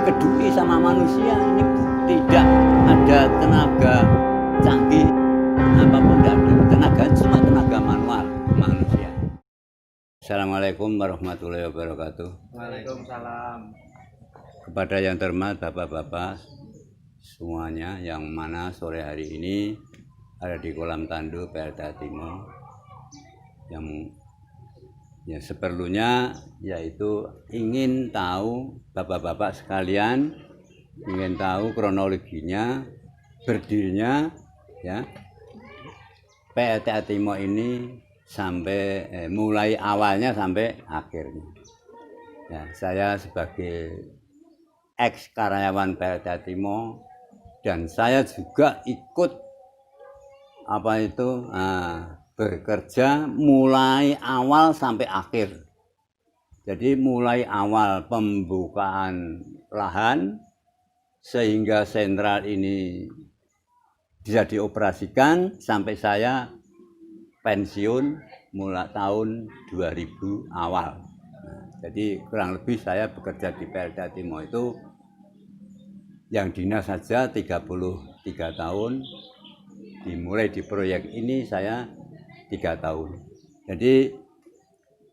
dikedui sama manusia. Ini tidak ada tenaga canggih apapun, tidak ada tenaga, cuma tenaga manual manusia. Assalamualaikum warahmatullahi wabarakatuh. Waalaikumsalam. Kepada yang terhormat bapak-bapak semuanya yang mana sore hari ini ada di kolam tandu PLTA Timo, yang seperlunya yaitu ingin tahu bapak-bapak sekalian, ingin tahu kronologinya, berdirinya ya PLTA Timo ini sampai mulai awalnya sampai akhirnya. Ya, saya sebagai ex karyawan PLTA Timo dan saya juga ikut bekerja mulai awal sampai akhir. Jadi mulai awal pembukaan lahan sehingga sentral ini bisa dioperasikan sampai saya pensiun mulai tahun 2000 awal. Jadi kurang lebih saya bekerja di PLTA Timo itu yang dinas saja 33 tahun, dimulai di proyek ini saya 3 tahun. Jadi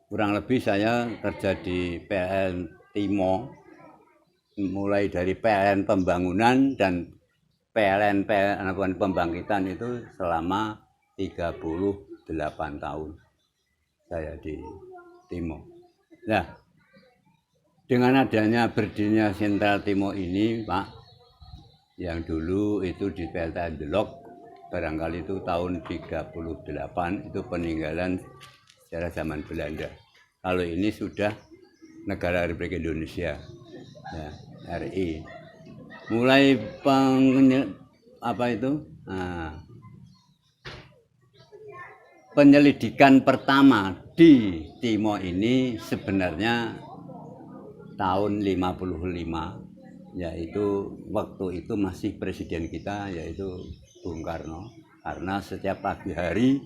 kurang lebih saya kerja di PLN Timo mulai dari PLN pembangunan dan PLN pembangkitan itu selama 38 tahun saya di Timo. Nah, dengan adanya berdirinya sentral Timo ini, Pak, yang dulu itu di PLTA Delok, barangkali itu tahun 38, itu peninggalan sejarah zaman Belanda. Kalau ini sudah negara Republik Indonesia, ya, RI. Mulai penyelidikan pertama di Timo ini sebenarnya tahun 55, yaitu waktu itu masih presiden kita yaitu Bung Karno, karena setiap pagi hari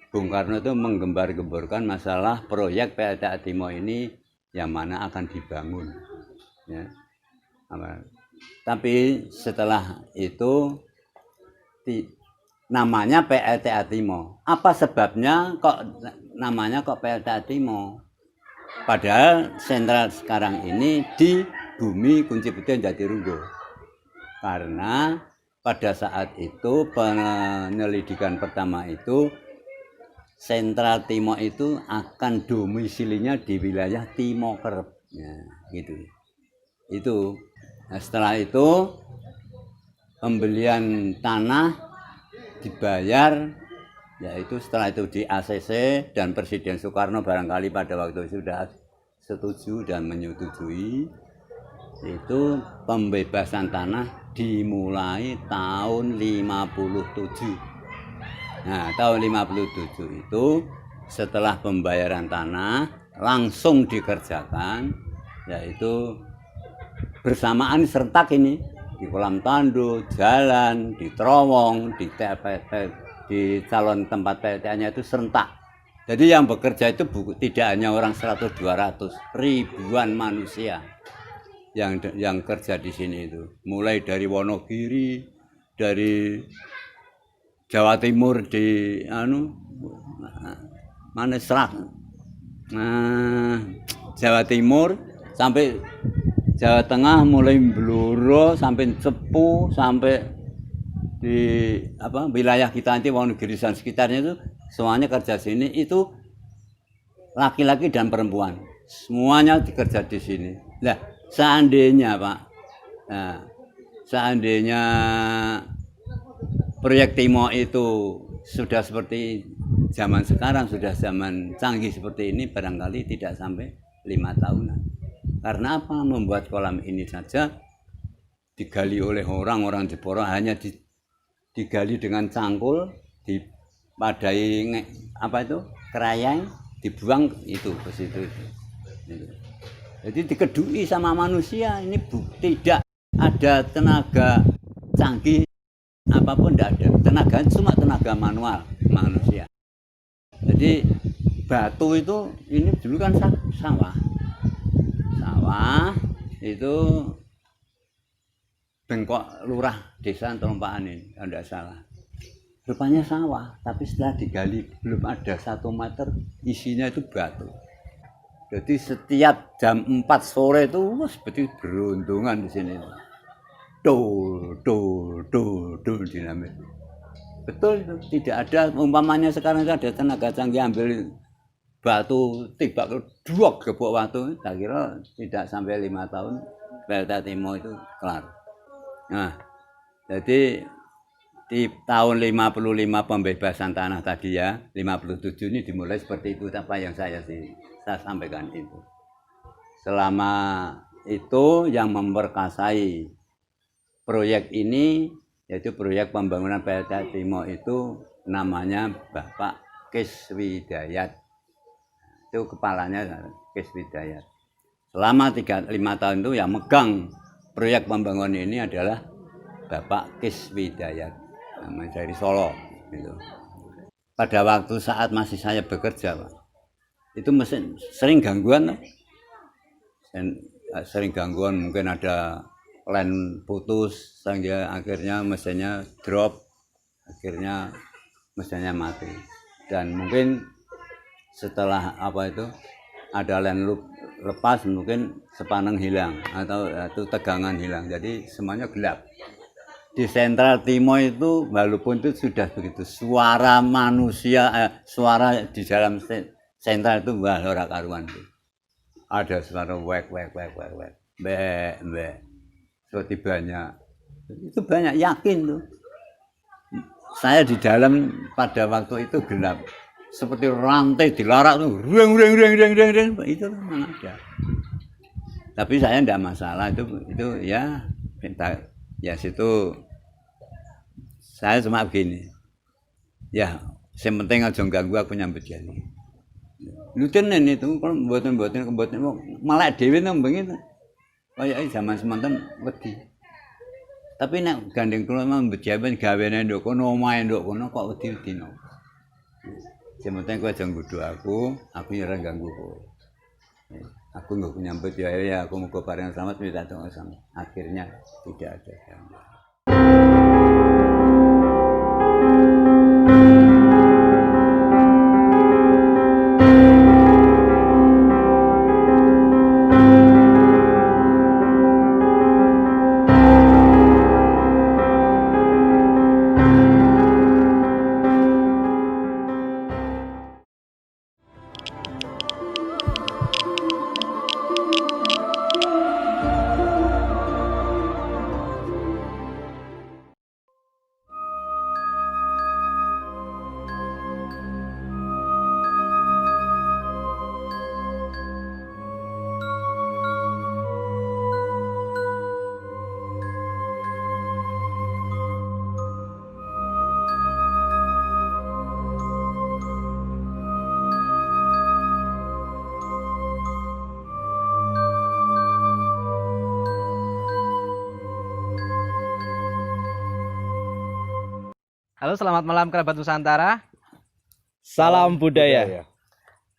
Bung Karno itu menggembar-gemborkan masalah proyek PLTA Timo ini yang mana akan dibangun ya. Tapi setelah itu namanya PLTA Timo. Apa sebabnya kok namanya PLTA Timo? Padahal sentral sekarang ini di bumi Kunci Beting Jatirunggo. Karena pada saat itu penyelidikan pertama itu sentral Timo itu akan domisilinya di wilayah Timokerep. Ya, gitu. Itu. Nah, setelah itu pembelian tanah dibayar, yaitu setelah itu di ACC dan Presiden Soekarno barangkali pada waktu itu sudah setuju dan menyetujui, itu pembebasan tanah dimulai tahun 57. Nah, tahun 57 itu setelah pembayaran tanah langsung dikerjakan, yaitu bersamaan serentak ini di kolam tandu, jalan, di terowong, di calon tempat PLTA-nya itu serentak. Jadi yang bekerja itu tidak hanya orang 100-200, ribuan manusia yang kerja di sini itu. Mulai dari Wonogiri, dari Jawa Timur di Jawa Timur sampai Jawa Tengah, mulai Bluro sampai Cepu sampai di wilayah kita nanti Wonogiri dan sekitarnya itu semuanya kerja sini, itu laki-laki dan perempuan semuanya dikerja di sini. Nah, seandainya Pak, seandainya proyek Timo itu sudah seperti zaman sekarang, sudah zaman canggih seperti ini, barangkali tidak sampai 5 tahunan. Karena apa? Membuat kolam ini saja digali oleh orang-orang Jepara, hanya digali dengan cangkul, dipadai kerayang, dibuang itu ke situ. Jadi dikedui sama manusia. Ini tidak ada tenaga canggih apapun, tidak ada tenaga, cuma tenaga manual manusia. Jadi batu itu ini dulu kan sawah itu Bengkok Lurah Desa Trompaan ini, kalau tidak salah. Rupanya sawah, tapi setelah digali belum ada 1 meter, isinya itu batu. Jadi setiap jam 4 sore itu seperti beruntungan di sini. Dinamit. Betul itu, tidak ada umpamanya sekarang ada tenaga canggih ambil batu tiba druak gebok batu, tak kira tidak sampai 5 tahun PLTA Timo itu kelar. Nah, jadi di tahun 55 pembebasan tanah tadi ya, 57 ini dimulai seperti itu, apa yang saya sampaikan itu. Selama itu yang memperkasai proyek ini, yaitu proyek pembangunan PLTA Timo itu namanya Bapak Kis Widayat. Itu kepalanya Kis Widayat. Selama 5 tahun itu yang megang proyek pembangunan ini adalah Bapak Kis Widayat, namanya dari Solo. Gitu. Pada waktu saat masih saya bekerja, Pak, itu mesin sering gangguan, mungkin ada line putus, sehingga akhirnya mesinnya drop, akhirnya mesinnya mati. Dan mungkin setelah ada line loop lepas, mungkin sepaneng hilang atau tegangan hilang, jadi semuanya gelap. Di Sentral Timo itu walaupun itu sudah begitu, suara manusia, suara di dalam sentral itu ora karuan. Ada suara wek, be, seperti banyak. Itu banyak, yakin tuh. Saya di dalam pada waktu itu gelap. Seperti rantai dilarak tuh, reng, itu memang ada. Tapi saya tidak masalah, itu ya situ saya cuma begini. Ya, yang penting aja ganggu aku nyambut jali. Lutenen itu kalau buatan malah dhewe nang begitu. Kayak zaman semanten wedi. Tapi nek gandeng kula nyambut jali gawene nduk kono, omahe nduk kono kok wedi-wedino. Yang penting kowe aja nggodho aku ya ora ganggu kowe. Aku nggak nyambut ya aku muga bareng selamat minta doa sama. Akhirnya tidak ada gangguan. Halo, selamat malam kerabat Nusantara. Salam budaya.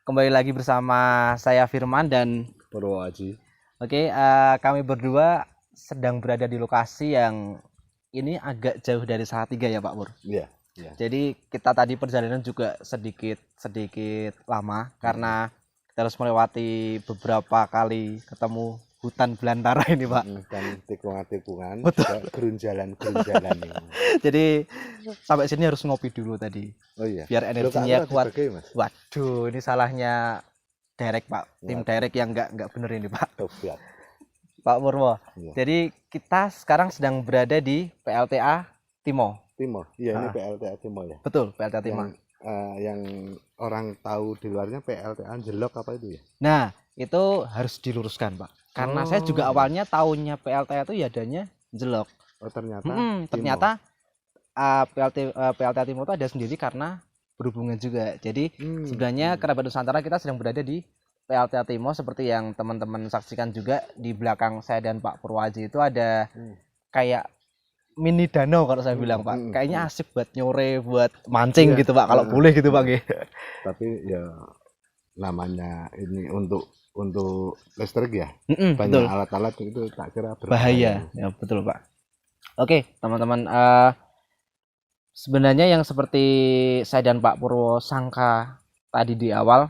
Kembali lagi bersama saya Firman dan Purwoaji. Oke, kami berdua sedang berada di lokasi yang ini agak jauh dari Salatiga ya Pak Pur. Iya. Jadi kita tadi perjalanan juga sedikit lama karena kita harus melewati beberapa kali ketemu hutan belantara ini Pak. Dan tikungan-tikungan, betul, gerunjalan ini. Jadi sampai sini harus ngopi dulu tadi. Oh iya. Biar energinya kuat. Mas. Waduh, ini salahnya direct Pak. Tim direct yang nggak bener ini Pak. Pak Purwo. Iya. Jadi kita sekarang sedang berada di PLTA Timo. Iya, ini PLTA Timo ya. Betul, PLTA Timo. Yang orang tahu di luarnya PLTA Jelok apa itu ya? Nah, itu harus diluruskan Pak. Karena saya juga awalnya tahunya PLTA itu ya adanya Jelok. Oh ternyata. Ternyata PLTA Timo itu ada sendiri karena berhubungan juga. Jadi sebenarnya kerabat Nusantara kita sedang berada di PLTA Timo seperti yang teman-teman saksikan juga di belakang saya dan Pak Purwoaji itu ada kayak mini danau kalau saya bilang Pak. Kayaknya asik buat nyore, buat mancing gitu Pak kalau boleh gitu Pak. Tapi ya namanya ini untuk listrik ya. Mm-mm, Banyak betul. alat-alat itu tak kira Bahaya. Ya, betul, Pak. Oke, teman-teman, sebenarnya yang seperti saya dan Pak Purwo sangka tadi di awal,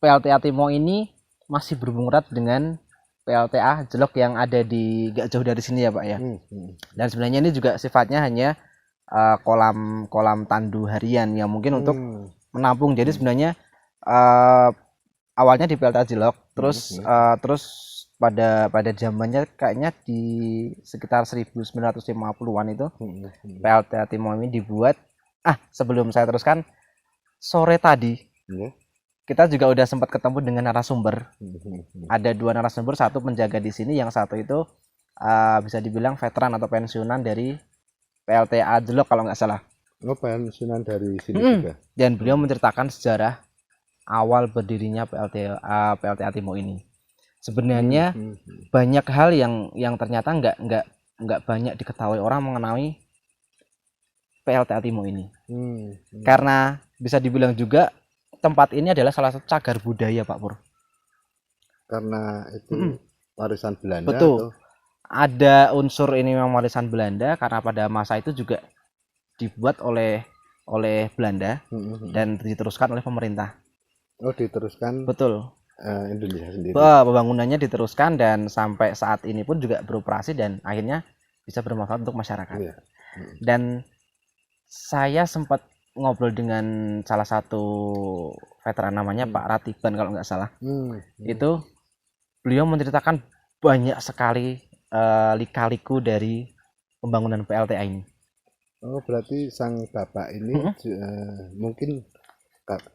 PLTA Timo ini masih berhubungan erat dengan PLTA Jelok yang ada di gak jauh dari sini ya Pak ya. Dan sebenarnya ini juga sifatnya hanya kolam tandu harian yang mungkin untuk menampung. Jadi sebenarnya awalnya di PLTA Jelok, terus pada zamannya kayaknya di sekitar 1950-an itu PLTA Timo ini dibuat. Sebelum saya teruskan, sore tadi kita juga udah sempat ketemu dengan narasumber. Ada 2 narasumber, satu penjaga di sini, yang satu itu bisa dibilang veteran atau pensiunan dari PLTA Jelok kalau nggak salah. Pensiunan dari sini juga. Dan beliau menceritakan sejarah awal berdirinya PLTA Timo ini. Sebenarnya banyak hal yang ternyata nggak banyak diketahui orang mengenai PLTA Timo ini. Karena bisa dibilang juga tempat ini adalah salah satu cagar budaya Pak Pur. Karena itu warisan Belanda. Betul. Ada unsur ini memang warisan Belanda karena pada masa itu juga dibuat oleh Belanda dan diteruskan oleh pemerintah. Diteruskan. Betul. Indonesia sendiri. Pembangunannya diteruskan dan sampai saat ini pun juga beroperasi dan akhirnya bisa bermanfaat untuk masyarakat. Dan saya sempat ngobrol dengan salah satu veteran namanya Pak Ratiban kalau nggak salah. Itu beliau menceritakan banyak sekali lika-liku dari pembangunan PLTA ini. Berarti sang bapak ini mungkin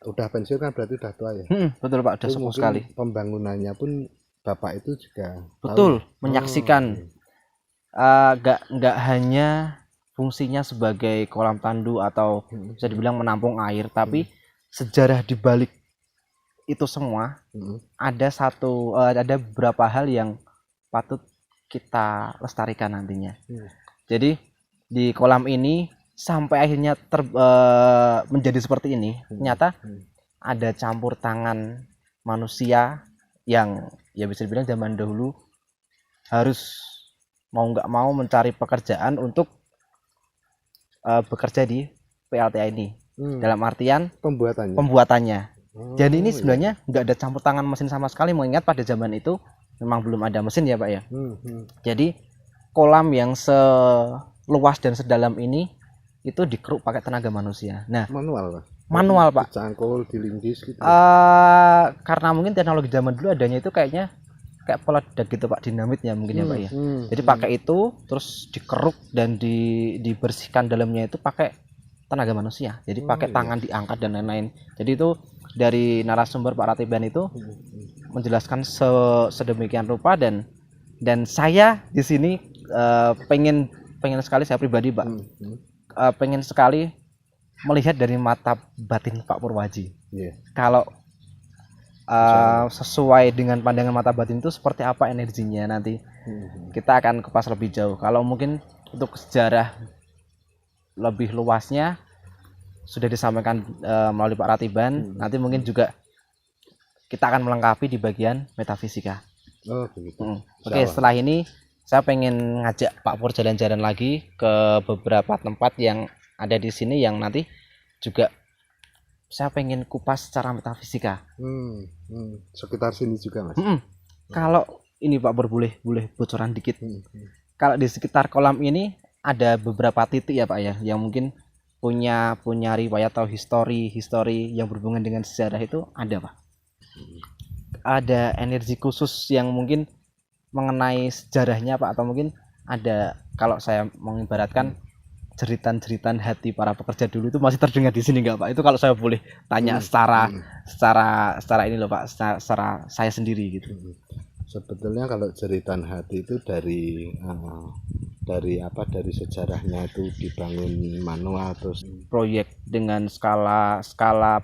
udah pensiun kan, berarti udah tua ya. Betul Pak, udah sepuh sekali. Pembangunannya pun bapak itu juga betul tahu. Menyaksikan. Nggak hanya fungsinya sebagai kolam tandu atau bisa dibilang menampung air, tapi sejarah di balik itu semua ada beberapa hal yang patut kita lestarikan nantinya. Jadi di kolam ini sampai akhirnya menjadi seperti ini, ternyata ada campur tangan manusia yang ya bisa dibilang zaman dahulu harus mau nggak mau mencari pekerjaan untuk bekerja di PLTA ini. Dalam artian pembuatannya. Jadi ini sebenarnya nggak ada campur tangan mesin sama sekali, mengingat pada zaman itu memang belum ada mesin ya Pak ya. Jadi kolam yang seluas dan sedalam ini itu dikeruk pakai tenaga manusia. Nah, manual Pak. Dicangkul, dilindis gitu. Karena mungkin teknologi zaman dulu adanya itu kayak peledak gitu Pak, dinamitnya mungkin ya Pak ya. Jadi pakai itu terus dikeruk dan dibersihkan dalamnya itu pakai tenaga manusia. Jadi pakai tangan diangkat dan lain-lain. Jadi itu dari narasumber Pak Ratiban itu menjelaskan sedemikian rupa dan saya di sini pengen sekali, saya pribadi Pak, pengen sekali melihat dari mata batin Pak Purwaji. Kalau sesuai dengan pandangan mata batin itu seperti apa energinya nanti, kita akan kupas lebih jauh. Kalau mungkin untuk sejarah lebih luasnya sudah disampaikan melalui Pak Ratiban, nanti mungkin juga kita akan melengkapi di bagian metafisika. Oke, setelah ini saya pengen ngajak Pak Pur jalan-jalan lagi ke beberapa tempat yang ada di sini yang nanti juga saya pengen kupas secara metafisika. Sekitar sini juga Mas. Kalau ini Pak Pur boleh bocoran dikit. Kalau di sekitar kolam ini ada beberapa titik ya Pak ya, yang mungkin punya riwayat atau histori yang berhubungan dengan sejarah itu ada Pak. Ada energi khusus yang mungkin mengenai sejarahnya Pak, atau mungkin ada, kalau saya mengibaratkan jeritan-jeritan hati para pekerja dulu itu masih terdengar di sini nggak Pak? Itu kalau saya boleh tanya secara ini loh Pak, secara saya sendiri gitu. Sebetulnya kalau jeritan hati itu dari sejarahnya itu dibangun manual, terus proyek dengan skala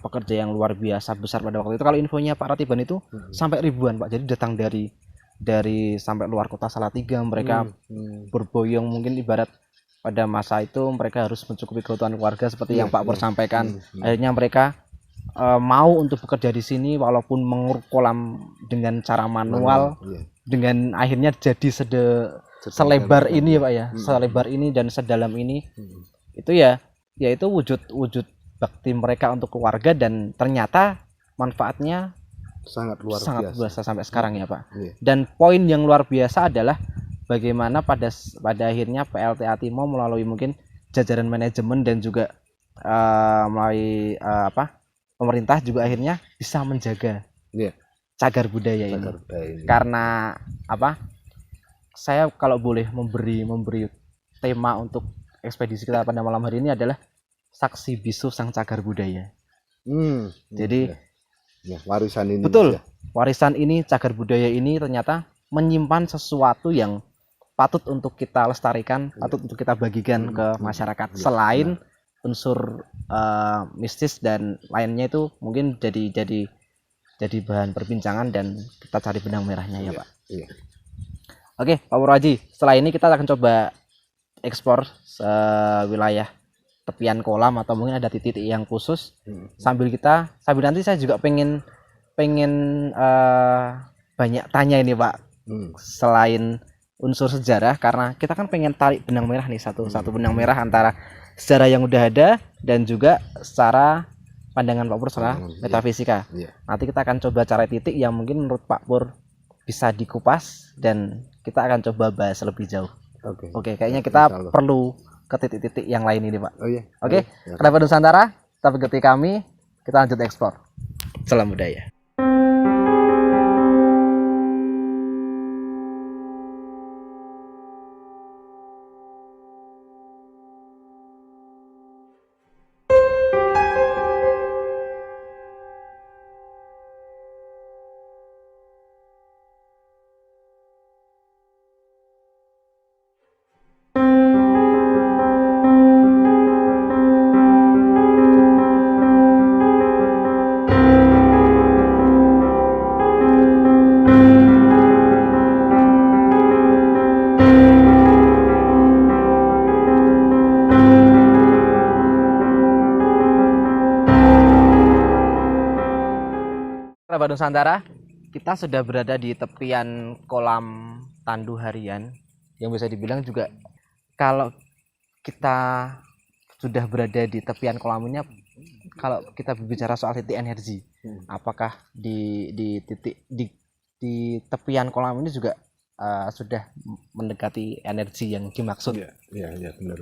pekerja yang luar biasa besar pada waktu itu. Kalau infonya Pak Ratiban itu sampai ribuan Pak, jadi datang dari sampai luar kota Salatiga, mereka berboyong, mungkin ibarat pada masa itu mereka harus mencukupi kebutuhan keluarga seperti yang Pak Pur sampaikan. Akhirnya mereka mau untuk bekerja di sini walaupun menguruk kolam dengan cara manual, Iya. dengan akhirnya jadi selebar ini ya Pak ya, selebar ini dan sedalam ini. Itu ya itu wujud bakti mereka untuk keluarga, dan ternyata manfaatnya Sangat luar sangat biasa. biasa sampai sekarang ya Pak. Iya. Dan poin yang luar biasa adalah bagaimana pada akhirnya PLTA Timo melalui mungkin jajaran manajemen dan juga melalui pemerintah juga akhirnya bisa menjaga Iya. cagar budaya ini. Cagar budaya ini. Karena saya kalau boleh memberi tema untuk ekspedisi kita pada malam hari ini adalah saksi bisu sang cagar budaya. Jadi ya, warisan ini. betul, ya. warisan ini, cagar budaya ini ternyata menyimpan sesuatu yang patut untuk kita lestarikan, patut untuk kita bagikan ke masyarakat. Selain unsur mistis dan lainnya itu mungkin jadi bahan perbincangan dan kita cari benang merahnya ya Pak. Iya. Oke, Pak Purwaji, setelah ini kita akan coba ekspor wilayah tepian kolam atau mungkin ada titik-titik yang khusus. Sambil nanti saya juga pengen banyak tanya ini Pak. Selain unsur sejarah, karena kita kan pengen tarik benang merah nih, satu benang merah antara sejarah yang udah ada dan juga secara pandangan Pak Pur secara metafisika. Iya. Nanti kita akan coba cari titik yang mungkin menurut Pak Pur bisa dikupas dan kita akan coba bahas lebih jauh. Oke, kayaknya kita perlu ke titik-titik yang lain ini Pak. Oh iya. Oke, Kerabat Nusantara, tetap ikuti kami, kita lanjut ekspor. Salam budaya. Kerabat Nusantara, kita sudah berada di tepian kolam Tandu Harian, yang bisa dibilang juga kalau kita sudah berada di tepian kolamnya, kalau kita berbicara soal titik energi, apakah di titik di tepian kolam ini juga sudah mendekati energi yang dimaksud? Iya benar.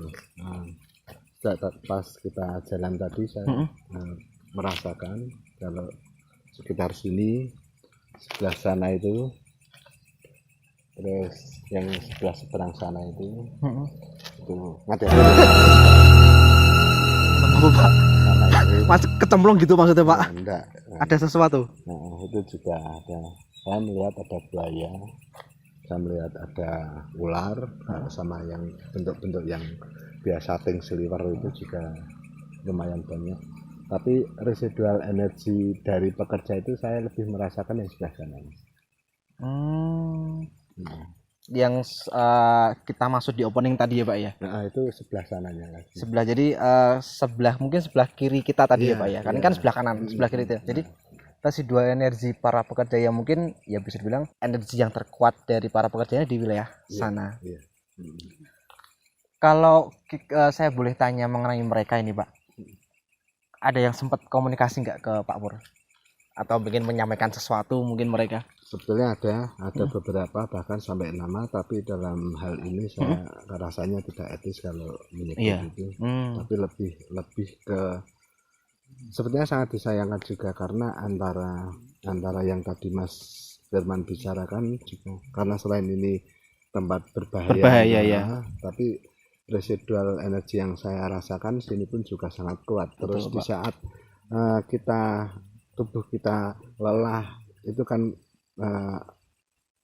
Pas kita jalan tadi saya merasakan kalau sekitar sini, sebelah sana itu, terus yang sebelah seberang sana itu ada Mas kecemplung gitu maksudnya Pak? enggak. Ada sesuatu? Nah, itu juga ada. Saya melihat ada buaya, saya melihat ada ular, sama yang bentuk-bentuk yang biasa ting sliver itu juga lumayan banyak. Tapi residual energi dari pekerja itu saya lebih merasakan yang sebelah sana. Yang kita masuk di opening tadi ya Pak ya? Nah itu sebelah sananya lagi. Sebelah, jadi mungkin sebelah kiri kita tadi ya Pak ya? Kan sebelah kanan, sebelah kiri itu. Jadi residual energi para pekerja yang mungkin ya bisa dibilang energi yang terkuat dari para pekerjanya di wilayah sana. Kalau saya boleh tanya mengenai mereka ini Pak, ada yang sempat komunikasi nggak ke Pak Pur? Atau mungkin menyampaikan sesuatu mungkin mereka? Sebetulnya ada beberapa bahkan sampai nama, tapi dalam hal ini saya rasanya tidak etis kalau menyebut itu. Tapi lebih ke sebetulnya sangat disayangkan juga, karena antara yang tadi Mas Firman bicarakan juga, karena selain ini tempat berbahaya ya, tapi residual energi yang saya rasakan sini pun juga sangat kuat. Terus di saat tubuh kita lelah, itu kan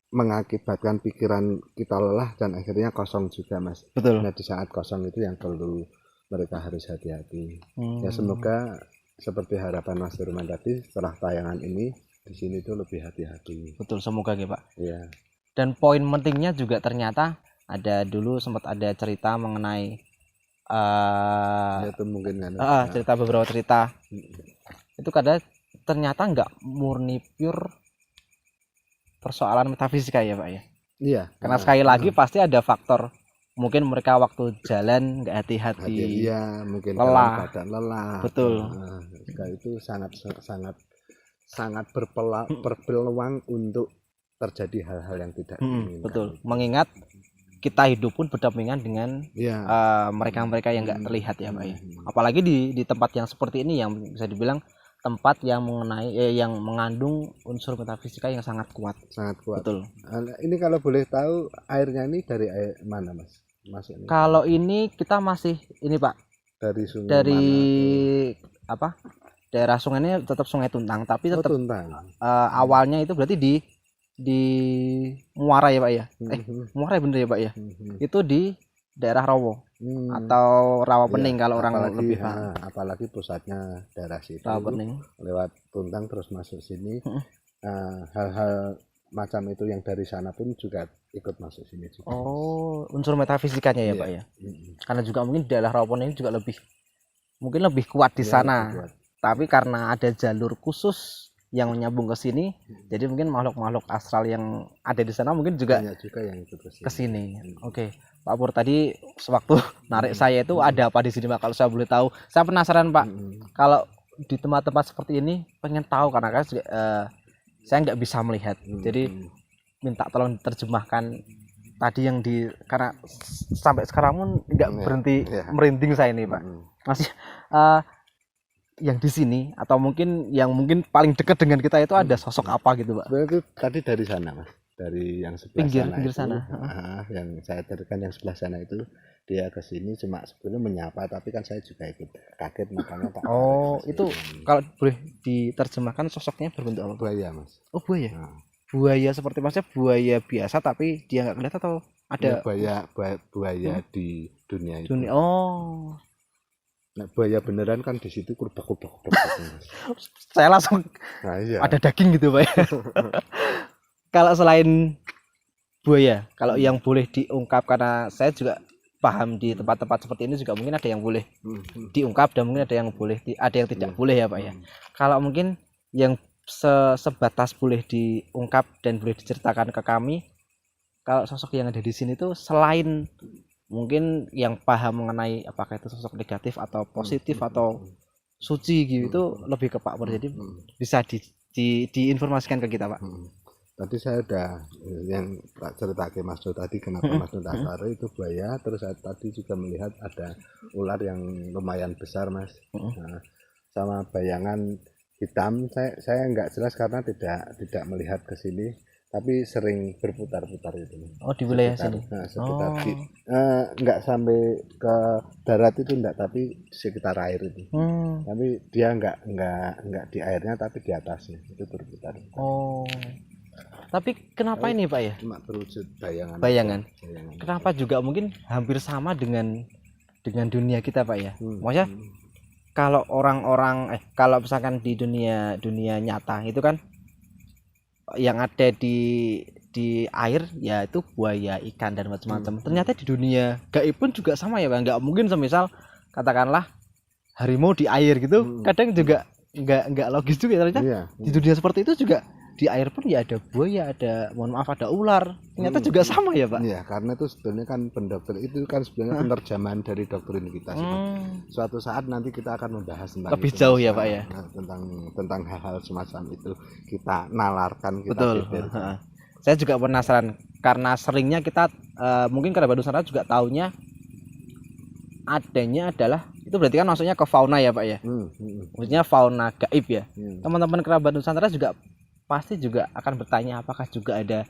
mengakibatkan pikiran kita lelah dan akhirnya kosong juga Mas. Betul. Nah di saat kosong itu yang perlu mereka harus hati-hati. Ya semoga seperti harapan Mas Firman tadi, setelah tayangan ini di sini tuh lebih hati-hati. Betul, semoga ya Pak. Iya. Dan poin pentingnya juga ternyata dulu sempat ada cerita mengenai itu mungkin kan beberapa cerita itu kadang ternyata nggak murni pure persoalan metafisika ya Pak ya. Iya. Karena sekali lagi pasti ada faktor mungkin mereka waktu jalan nggak hati-hati. Iya, mungkin lelah. dalam keadaan lelah. Betul. Itu sangat berpeluang untuk terjadi hal-hal yang tidak diinginkan. Betul. Mengingat kita hidup pun berdampingan dengan mereka-mereka yang nggak terlihat ya Pak ya. Apalagi di tempat yang seperti ini yang bisa dibilang tempat yang yang mengandung unsur metafisika yang sangat kuat. Sangat kuat. Betul. Ini kalau boleh tahu airnya ini dari air mana Mas? Masuknya. Kalau ini kita masih ini Pak Dari sungai dari mana? apa? Daerah sungainya tetap Sungai Tuntang, tapi tetap Tuntang. awalnya itu berarti di Muara ya Pak ya. Muara bener ya Pak ya. Itu di daerah Rawo atau Rawa Pening kalau orang lebih paham. Apalagi pusatnya daerah situ. Rawa Pening. Lewat Tuntang terus masuk sini. Hal-hal macam itu yang dari sana pun juga ikut masuk sini juga. Oh, unsur metafisikanya ya Pak ya. Karena juga mungkin daerah Rawa Pening juga mungkin lebih kuat di sana. Kuat. Tapi karena ada jalur khusus yang menyambung ke sini, jadi mungkin makhluk-makhluk astral yang ada di sana mungkin juga banyak juga yang ikut ke sini. Oke. Pak Pur, tadi sewaktu narik saya itu ada apa di sini Pak? Kalau saya boleh tahu. Saya penasaran Pak. Kalau di tempat-tempat seperti ini pengen tahu karena kan saya nggak bisa melihat. Jadi minta tolong diterjemahkan tadi yang karena sampai sekarang pun nggak berhenti merinding saya ini Pak. Masih yang di sini atau mungkin yang paling dekat dengan kita itu ada sosok apa gitu Pak? Sebenarnya itu tadi dari sana Mas, dari yang sebelah pinggir sana sana. Yang saya terikan yang sebelah sana itu dia ke sini cuma sebetulnya menyapa, tapi kan saya juga ikut kaget makanya Pak. Oh itu kalau boleh diterjemahkan sosoknya berbentuk apa? Buaya Mas. Oh buaya. Buaya seperti Masnya buaya biasa tapi dia nggak kelihatan atau ada? Ya, buaya di dunia itu. Oh. Nah, buaya beneran kan di situ kurbak. Saya langsung ada daging gitu Pak. Kalau selain buaya, kalau yang boleh diungkap karena saya juga paham di tempat-tempat seperti ini juga mungkin ada yang boleh diungkap dan mungkin ada yang tidak boleh ya Pak ya. Kalau mungkin yang sebatas boleh diungkap dan boleh diceritakan ke kami, kalau sosok yang ada di sini tuh selain mungkin yang paham mengenai apakah itu sosok negatif atau positif atau suci gitu lebih ke Pak Pur. Jadi bisa diinformasikan ke kita Pak. Tadi saya udah yang cerita ke Mas Do tadi kenapa Mas Do tertarik itu buaya, terus saya tadi juga melihat ada ular yang lumayan besar Mas. Nah, sama bayangan hitam saya nggak jelas karena tidak melihat ke sini. Tapi sering berputar-putar itu. Oh di wilayah sini. Nah, sekitar nggak sampai ke darat itu enggak, tapi di sekitar air itu. Tapi dia nggak di airnya, tapi di atasnya itu berputar. Oh. Tapi kenapa ini Pak ya? Cuma berwujud bayangan. Bayangan. Kenapa juga mungkin hampir sama dengan dunia kita Pak ya? Maksudnya kalau kalau misalkan di dunia nyata itu kan yang ada di air ya itu buaya, ikan dan macam-macam. Ternyata di dunia gaib pun juga sama ya Pak. Nggak mungkin semisal katakanlah harimau di air gitu. Kadang juga nggak logis juga ternyata. Di dunia seperti itu juga di air pun ya ada buaya, ada ular. Ternyata juga sama ya Pak. Iya, karena itu sebenarnya kan pendokter itu kan sebenarnya penerjemahan dari doktrin kita. Suatu saat nanti kita akan membahas tentang lebih jauh ya Pak ya. Tentang hal-hal semacam itu kita nalarkan, kita betul. Saya juga penasaran karena seringnya kita mungkin kerabat Nusantara juga taunya adanya adalah itu berarti kan maksudnya ke fauna ya Pak ya. Maksudnya fauna gaib ya. Teman-teman kerabat Nusantara juga pasti juga akan bertanya apakah juga ada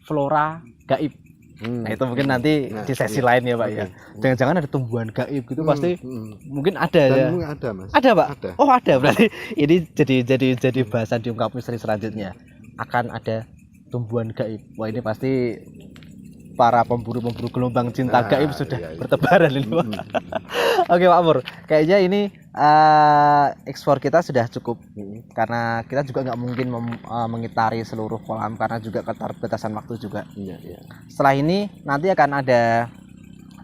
flora gaib. Nah itu mungkin nanti di sesi lain ya Pak ya. Jangan-jangan ada tumbuhan gaib gitu pasti mungkin ada ya. Ada Mas. Ada Pak. Ada. Oh ada berarti ini jadi bahasan diungkap misteri selanjutnya. Akan ada tumbuhan gaib. Wah ini pasti para pemburu gelombang cinta gaib sudah bertebaran ini Pak. Oke Pak Pur, kayaknya ini ekspor kita sudah cukup karena kita juga nggak mungkin mengitari seluruh kolam karena juga keterbatasan waktu juga. Setelah ini nanti akan ada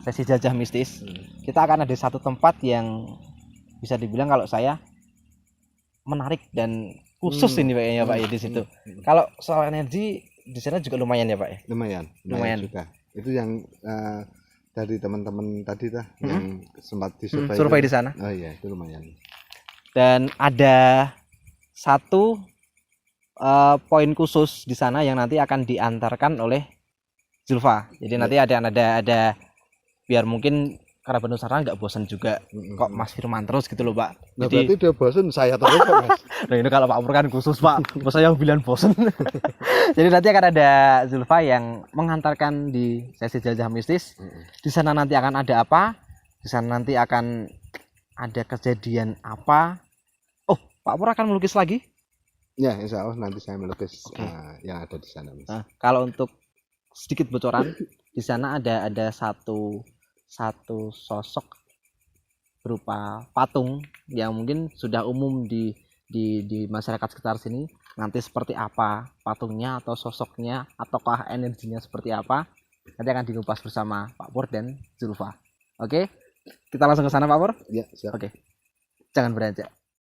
sesi jajah mistis. Kita akan ada satu tempat yang bisa dibilang kalau saya menarik dan khusus ini Pak ya Pak ya di situ. Kalau soal energi di sana juga lumayan ya Pak ya. Lumayan juga. Itu yang dari teman-teman tadi yang sempat disurvei survei di sana. Oh iya, itu lumayan. Dan ada satu poin khusus di sana yang nanti akan diantarkan oleh Zulfa. Jadi nanti ada biar mungkin kerabat Nusantara nggak bosan juga kok Mas Firman terus gitu loh Pak. Nah, Jadi berarti dia bosan saya terus kok Mas. nah ini kalau Pak Pur kan khusus Pak, masa yang bilang bosan. Jadi nanti akan ada Zulfa yang mengantarkan di sesi jelajah mistis. Di sana nanti akan ada apa? Di sana nanti akan ada kejadian apa? Oh, Pak Pur akan melukis lagi? Ya, insya Allah nanti saya melukis yang ada di sana Mas. Nah, kalau untuk sedikit bocoran, di sana ada satu sosok berupa patung yang mungkin sudah umum di masyarakat sekitar sini. Nanti seperti apa patungnya atau sosoknya ataukah energinya seperti apa, nanti akan dikupas bersama Pak Pur dan Zulfa. Oke, kita langsung ke sana Pak Pur. Ya, siap. Oke, jangan beranjak.